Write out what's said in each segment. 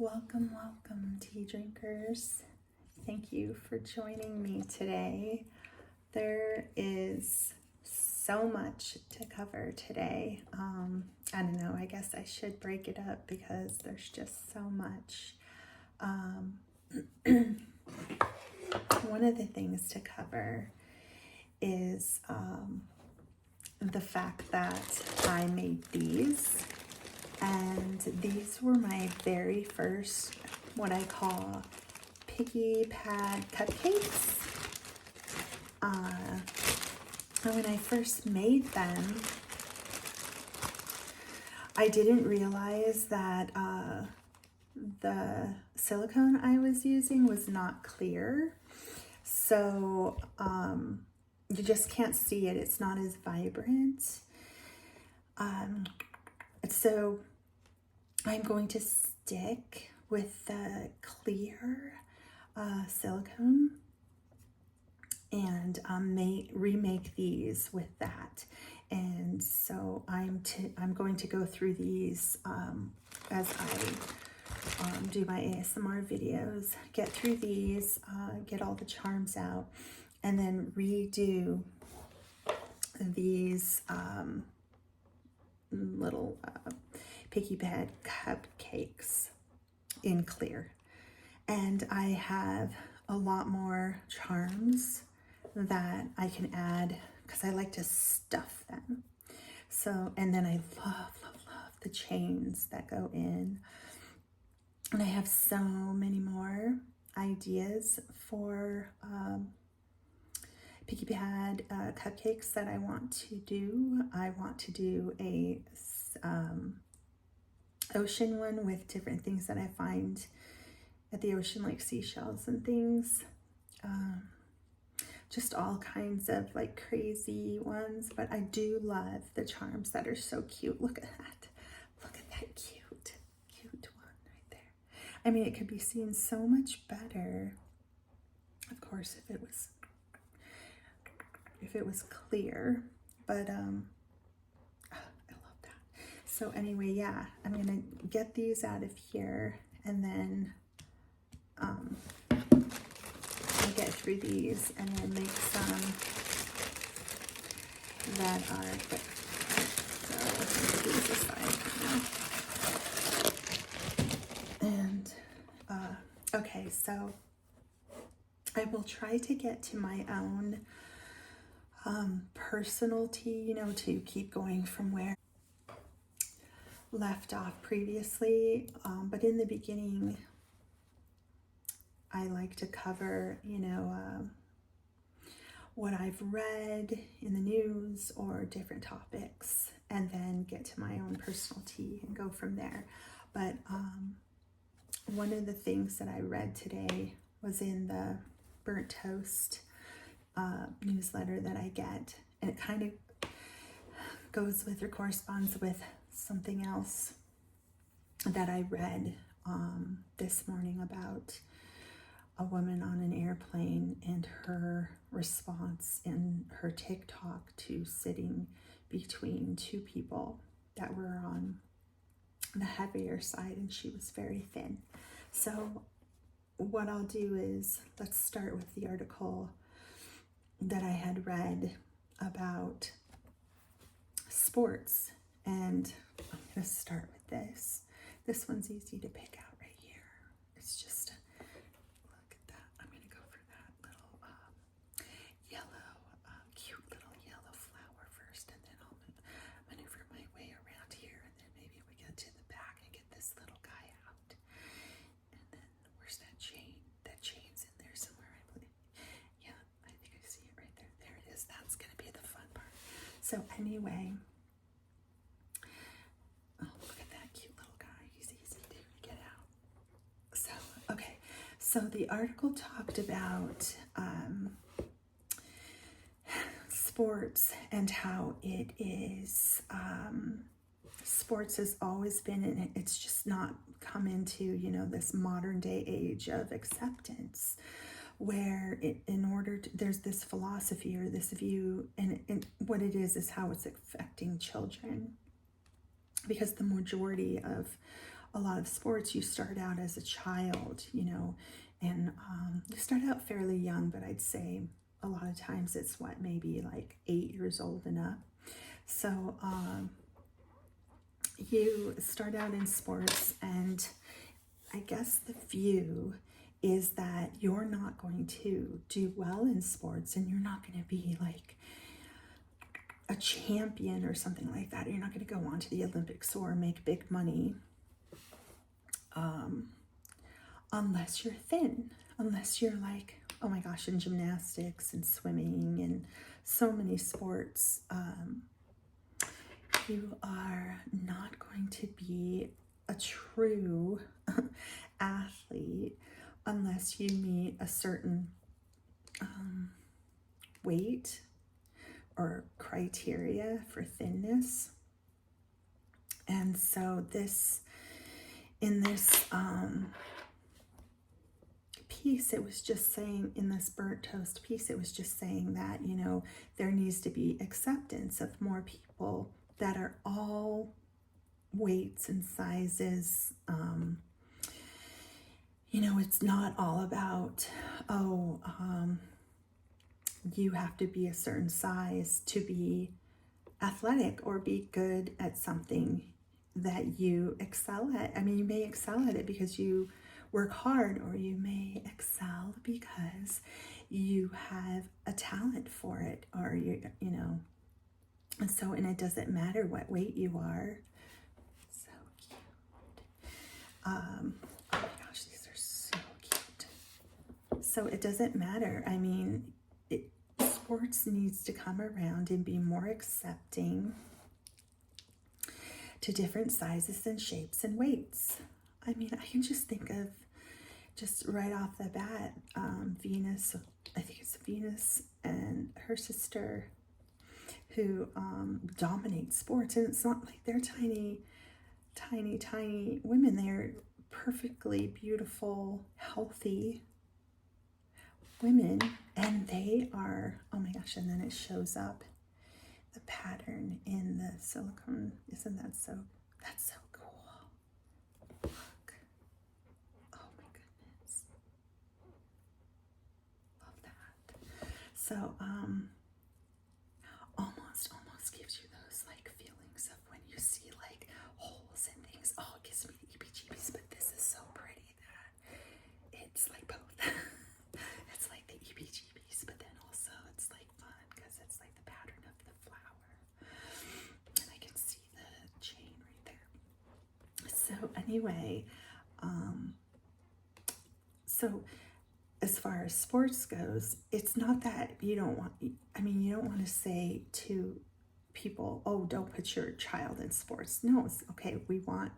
Welcome, tea drinkers. Thank you for joining me today. There is so much to cover today. I don't know, I guess I should break it up because there's just so much. One of the things to cover is the fact that I made these. And these were my very first, what I call picky pad cupcakes. And when I first made them, I didn't realize that the silicone I was using was not clear. So you just can't see it. It's not as vibrant. So I'm going to stick with the clear silicone and remake these with that. And so I'm going to go through these as I do my ASMR videos, get through these, get all the charms out, and then redo these little picky pad cupcakes in clear. And I have a lot more charms that I can add because I like to stuff them. So, and then I love the chains that go in. And I have so many more ideas for picky pad cupcakes that I want to do. I want to do a ocean one with different things that I find at the ocean, like seashells and things. Just all kinds of like crazy ones, but I do love the charms that are so cute. Look at that. Look at that cute one right there. I mean, it could be seen so much better, of course, if it was clear, but I love that. So anyway, yeah, I'm gonna get these out of here, and then I'll get through these and then make some that are quick. So let's put these aside now. And okay, so I will try to get to my own personal tea, you know, to keep going from where left off previously, but in the beginning I like to cover, you know, what I've read in the news or different topics, and then get to my own personal tea and go from there. But one of the things that I read today was in the Burnt Toast newsletter that I get, and it kind of goes with or corresponds with something else that I read this morning about a woman on an airplane and her response in her TikTok to sitting between two people that were on the heavier side, and she was very thin. So what I'll do is, let's start with the article that I had read about sports, and I'm going to start with this. This one's easy to pick out right here. It's just, look at that. I'm going to go for that little yellow, cute little yellow flower first, and then I'll maneuver my way around here, and then maybe we get to the back and get this little guy out. And then where's that chain? That chain's in there somewhere, I believe. Yeah, I think I see it right there. There it is. That's going to be the fun part. So anyway, oh, look at that cute little guy. He's easy to get out. So, okay. So the article talked about sports and how it is, sports has always been, and it's just not come into, you know, this modern day age of acceptance, where there's this philosophy or this view, and what it is how it's affecting children, because the majority of a lot of sports, you start out as a child, you know, and you start out fairly young, but I'd say a lot of times it's what, maybe like 8 years old and up. So you start out in sports, and I guess the view is that you're not going to do well in sports, and you're not going to be like a champion or something like that. You're not going to go on to the Olympics or make big money unless you're thin, unless you're like, oh my gosh, in gymnastics and swimming and so many sports. You are not going to be a true athlete unless you meet a certain weight or criteria for thinness. And so in this piece, it was just saying, in this burnt toast piece, it was just saying that, you know, there needs to be acceptance of more people that are all weights and sizes. You know, it's not all about, you have to be a certain size to be athletic or be good at something that you excel at. I mean, you may excel at it because you work hard, or you may excel because you have a talent for it, or you know. And so, and it doesn't matter what weight you are. So cute. Oh my gosh, these are so cute. So it doesn't matter. I mean, sports needs to come around and be more accepting to different sizes and shapes and weights. I mean, I can just think of, just right off the bat, Venus, I think it's Venus and her sister, who dominate sports. And it's not like they're tiny women. They're perfectly beautiful, healthy women, and they are, oh my gosh, and then it shows up, the pattern in the silicone. Isn't that so, that's so cool. Look. Oh my goodness. Love that. So, almost gives you those like feelings of when you see like holes and things. Oh, it gives me the EBGBs, but this is so pretty that it's like both. It's like the EBGBs, but then also it's like fun because it's like the pattern of the flower. And I can see the chain right there. So anyway, so as far as sports goes, it's not that you don't want, I mean, you don't want to say to people, oh, don't put your child in sports. No, it's okay. We want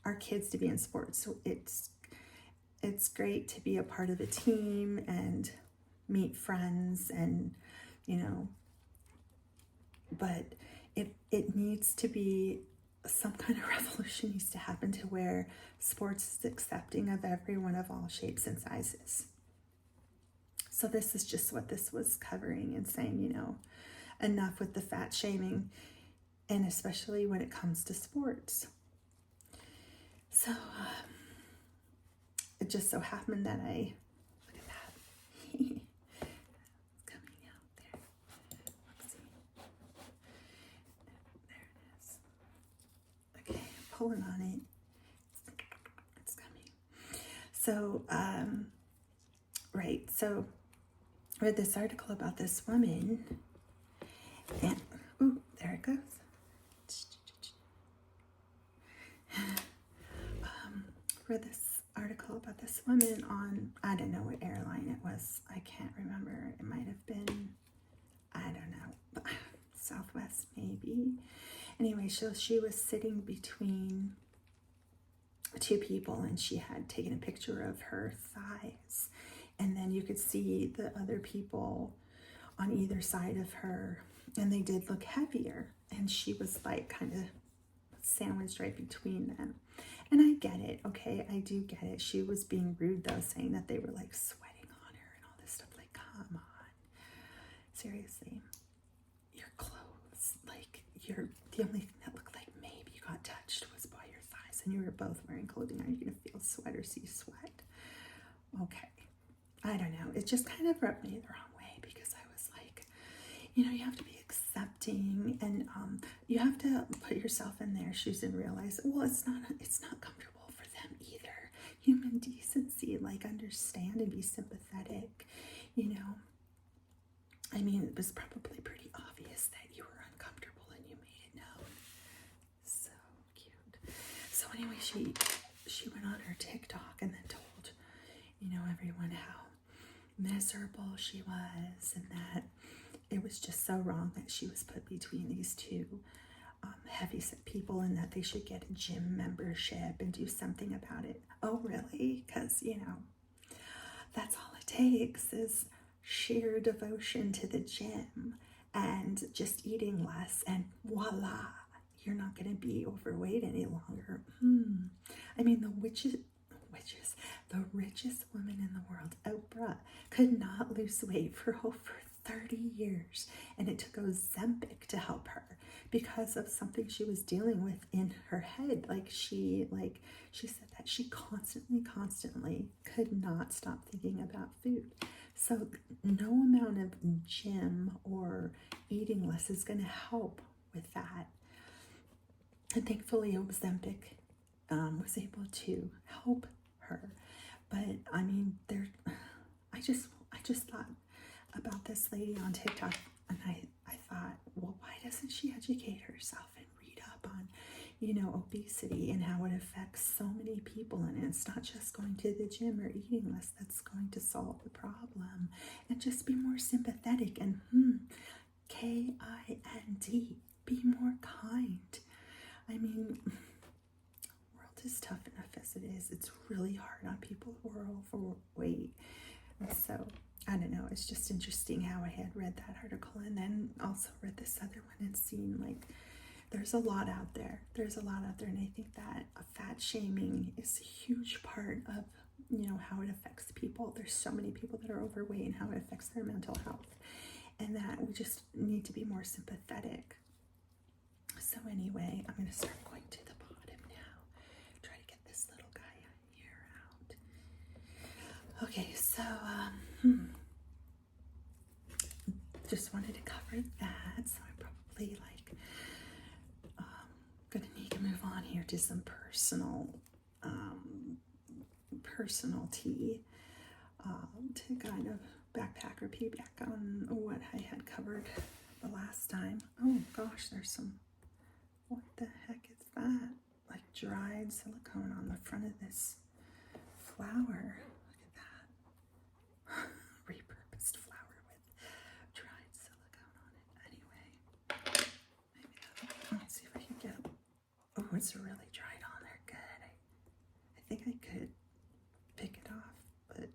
our kids to be in sports. So it's great to be a part of a team and meet friends, and, you know, but it needs to be, some kind of revolution needs to happen to where sports is accepting of everyone of all shapes and sizes. So this is just what this was covering and saying, you know, enough with the fat shaming, and especially when it comes to sports. So it just so happened that I, look at that. It's coming out there. Let's see. There it is. Okay, pulling on it. It's coming. So, right, so I read this article about this woman, and, ooh, there it goes. Read this article about this woman on, I don't know what airline it was. I can't remember. It might have been, I don't know, Southwest maybe. Anyway, so she was sitting between two people, and she had taken a picture of her thighs, and then you could see the other people on either side of her, and they did look heavier, and she was like kind of sandwiched right between them. And I get it, okay, I do get it. She was being rude though, saying that they were like sweating on her and all this stuff. Like, come on, seriously, your clothes, like, the only thing that looked like maybe you got touched was by your thighs, and you were both wearing clothing, are you going to feel sweat or see sweat? Okay. I don't know. It just kind of rubbed me the wrong way because I was like, you have to be accepting, and you have to put yourself in their shoes and realize, well, it's not comfortable for them either. Human decency, like, understand and be sympathetic. I mean, it was probably pretty obvious that you were uncomfortable and you made it known. So cute. So anyway, she went on her TikTok and then told, everyone how miserable she was, and that it was just so wrong that she was put between these two heavyset people, and that they should get a gym membership and do something about it. Oh, really? Because, that's all it takes is sheer devotion to the gym and just eating less, and voila, you're not going to be overweight any longer. I mean, the richest woman in the world, Oprah, could not lose weight for over 30 years, and it took Ozempic to help her because of something she was dealing with in her head. She said that she constantly could not stop thinking about food. So no amount of gym or eating less is going to help with that. And thankfully, Ozempic was able to help her. But I mean, I just thought about this lady on TikTok, and I thought, well, why doesn't she educate herself and read up on, obesity and how it affects so many people? And it's not just going to the gym or eating less that's going to solve the problem. And just be more sympathetic and kind, be more kind. I mean, is tough enough as it is. It's really hard on people who are overweight. And so, I don't know, it's just interesting how I had read that article and then also read this other one and seen, there's a lot out there. And I think that fat shaming is a huge part of, how it affects people. There's so many people that are overweight and how it affects their mental health. And that we just need to be more sympathetic. So anyway, I'm going to start going to the bottom now. Try to get this little guy here out. Okay, so just wanted to cover that. So I'm probably gonna need to move on here to some personal tea to kind of backpack or piggyback on what I had covered the last time. Oh gosh, there's some. What the heck is that? Like dried silicone on the front of this flower. Look at that. Repurposed flower with dried silicone on it. Anyway, let me see if I can get it. Oh, it's really dried on there. Good. I think I could pick it off, but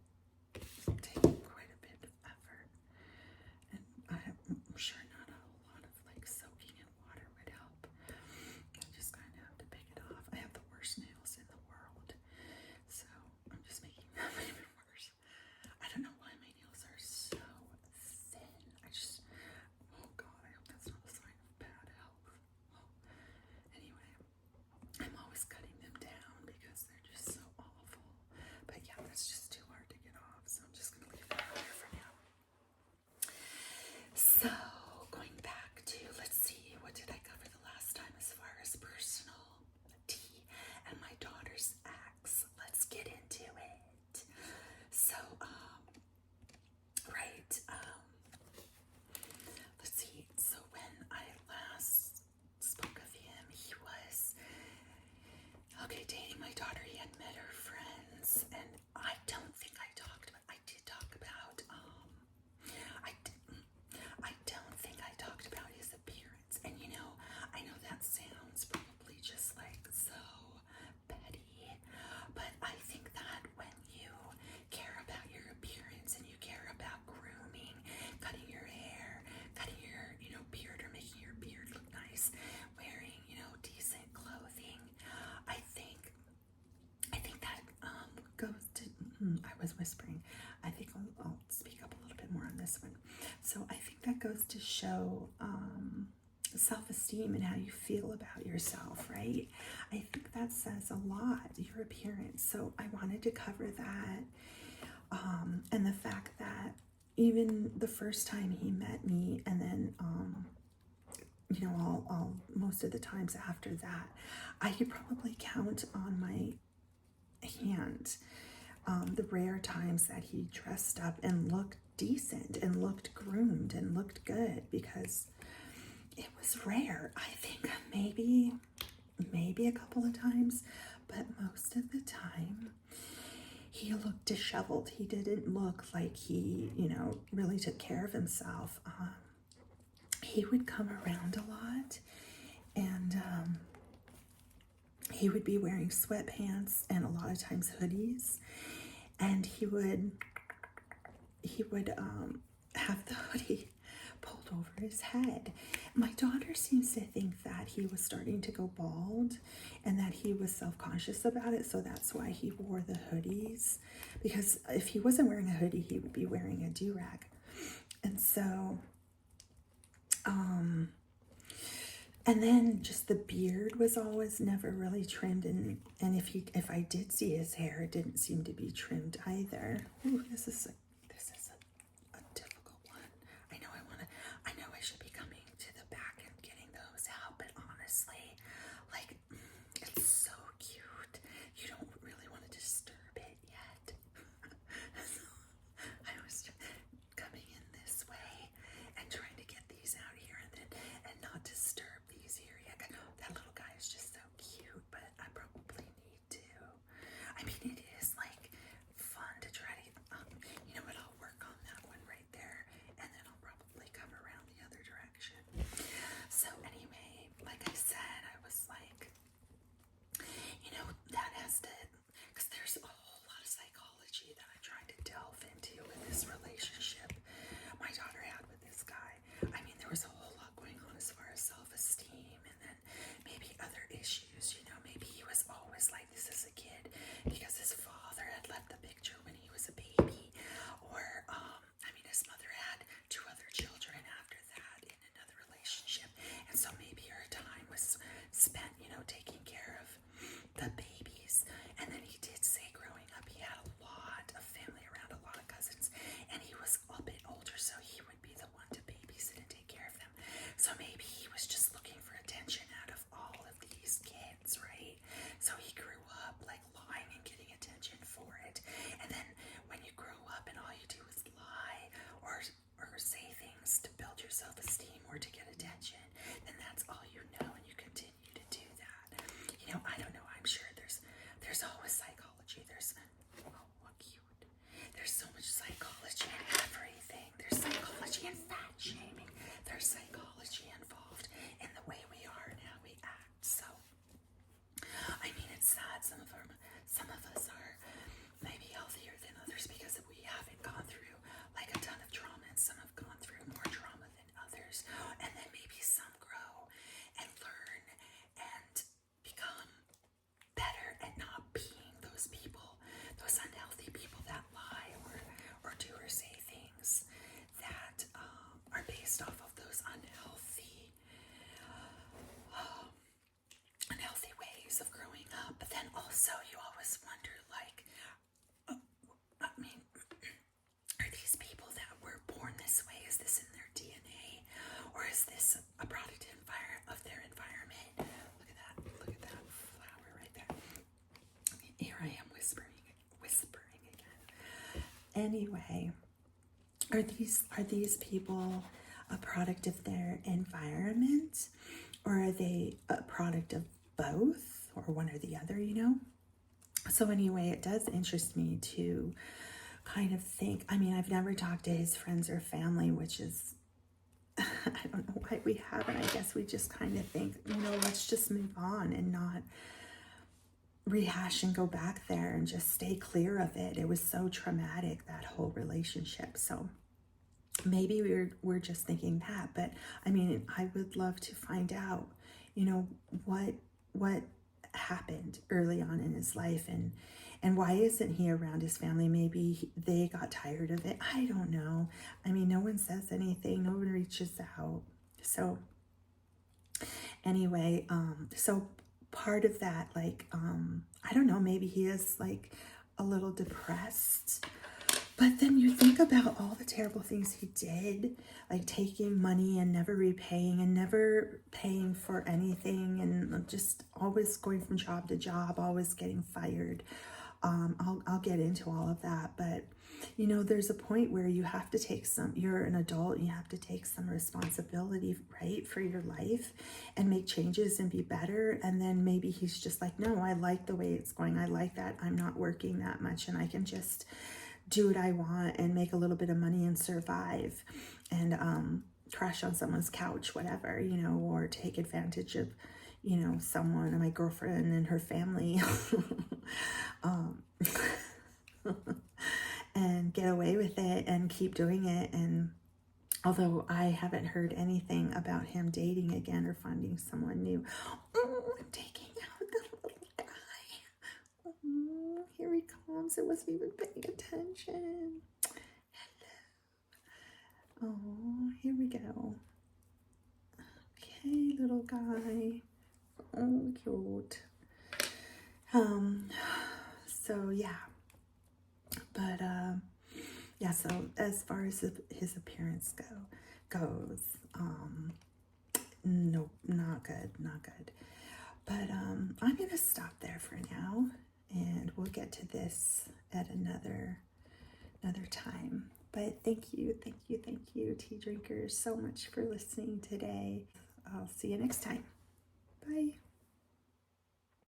it'll take quite a bit of effort. And I'm sure not a whole lot of soaking in water would help. I just kind of have to pick it off. I have the worst nails in the world, so I'm just making them even worse. I don't know why my nails are so thin. Oh God, I hope that's not a sign of bad health. Well, anyway, I'm always cutting them down because they're just so awful. But yeah, that's just too hard to get off, so I'm just gonna leave it out here for now. So, going back to, let's see, what did I cover the last time as far as personal tea and my daughter's acts? Let's get into it. So, let's see. So when I last spoke of him, he was, dating my daughter. He had met her friends, and I don't think I did talk about, I don't think I talked about his appearance. And I know that sounds probably just so petty, but I think that when you care about your appearance and you care about grooming, cutting your hair, cutting your, beard, or making your beard look nice, wearing, decent clothing, I think that goes to, I was whispering. I think I'll speak up a little bit more on this one. So I think that goes to show self-esteem and how you feel about yourself, right? I think that says a lot, your appearance. So I wanted to cover that. And the fact that even the first time he met me, and then, all most of the times after that, I could probably count on my hand the rare times that he dressed up and looked decent and looked groomed and looked good, because it was rare. I think maybe a couple of times, but most of the time he looked disheveled. He didn't look like he, really took care of himself. He would come around a lot, and he would be wearing sweatpants and a lot of times hoodies, and he would have the hoodie pulled over his head. My daughter seems to think that he was starting to go bald and that he was self-conscious about it, so that's why he wore the hoodies, because if he wasn't wearing a hoodie, he would be wearing a do-rag. And so and then just the beard was always never really trimmed, and if I did see his hair, it didn't seem to be trimmed either. Ooh, this is a difficult one. I know I should be coming to the back and getting those out, but honestly, like, it's so cute. You don't really want to disturb it yet. So I was just coming in this way and trying to get these out here, and not disturb these here yet. That little guy is just so cute, but I probably need to. I mean, it is like fun to try to, but I'll work on that one right there, and then I'll probably come around the other direction. So anyway, like I said, I was like, that has to, because there's a whole lot of psychology that I'm trying to delve into with this relationship my daughter had with this guy. I mean, there was a whole lot going on as far as self-esteem, and then maybe other issues. Maybe he was always like this as a kid because his father had left the picture when he was a baby, or his mother had 2 other children after that in another relationship, and so maybe her time was spent, taking care of the babies. And then he did say growing up he had a lot of family around, a lot of cousins, and he was a bit older, so he would be the one to babysit and take care of them. So maybe he was just looking for attention out of all of these kids, right? So he grew up like lying and getting attention for it. And then when you grow up and all you do is lie or say things to build your self-esteem or to get attention, then that's all you know, and you continue to do that. I don't know. I'm sure there's always psychology. There's what cute. There's so much psychology in everything. There's psychology in fat shaming. There's psychology involved in the way we are and how we act. So, I mean, it's sad. Some of us are maybe healthier than others because we haven't gone through like a ton of trauma, and some have gone through more trauma than others. And then maybe some grow and learn and become better at not being those people, those unhealthy people that lie or do or say things that are based off of those unhealthy ways of growing up. But then also you always wonder, like, are these people that were born this way, is this in their DNA, or is this a product of their environment? Look at that flower right there. Here I am whispering again. Anyway, are these people a product of their environment, or are they a product of both, or one or the other? So anyway, it does interest me to kind of think. I mean, I've never talked to his friends or family, which is, I don't know why we haven't. I guess we just kind of think, let's just move on and not rehash and go back there and just stay clear of it. It was so traumatic, that whole relationship. So maybe we're just thinking that. But I mean, I would love to find out, what happened early on in his life, and why isn't he around his family? Maybe they got tired of it. I don't know. I mean, no one says anything. No one reaches out. So Anyway, so part of that, like, I don't know, maybe he is like a little depressed. But then you think about all the terrible things he did, like taking money and never repaying and never paying for anything, and just always going from job to job, always getting fired. I'll get into all of that, but you know, there's a point where you have to take some, you're an adult, you have to take some responsibility, right, for your life and make changes and be better. And then maybe he's just like, no, I like the way it's going. I like that I'm not working that much and I can just do what I want and make a little bit of money and survive, and crash on someone's couch, whatever, you know, or take advantage of, you know, someone, my girlfriend and her family, um, and get away with it and keep doing it. And although I haven't heard anything about him dating again or finding someone new. Oh, I'm taking out the little guy. Oh, here he comes. I wasn't even paying attention. Hello. Oh, here we go. Okay, little guy. Oh, cute. So yeah. But yeah, so as far as his appearance goes, no, not good, not good. But I'm gonna stop there for now, and we'll get to this at another time. But thank you, tea drinkers, so much for listening today. I'll see you next time. Bye.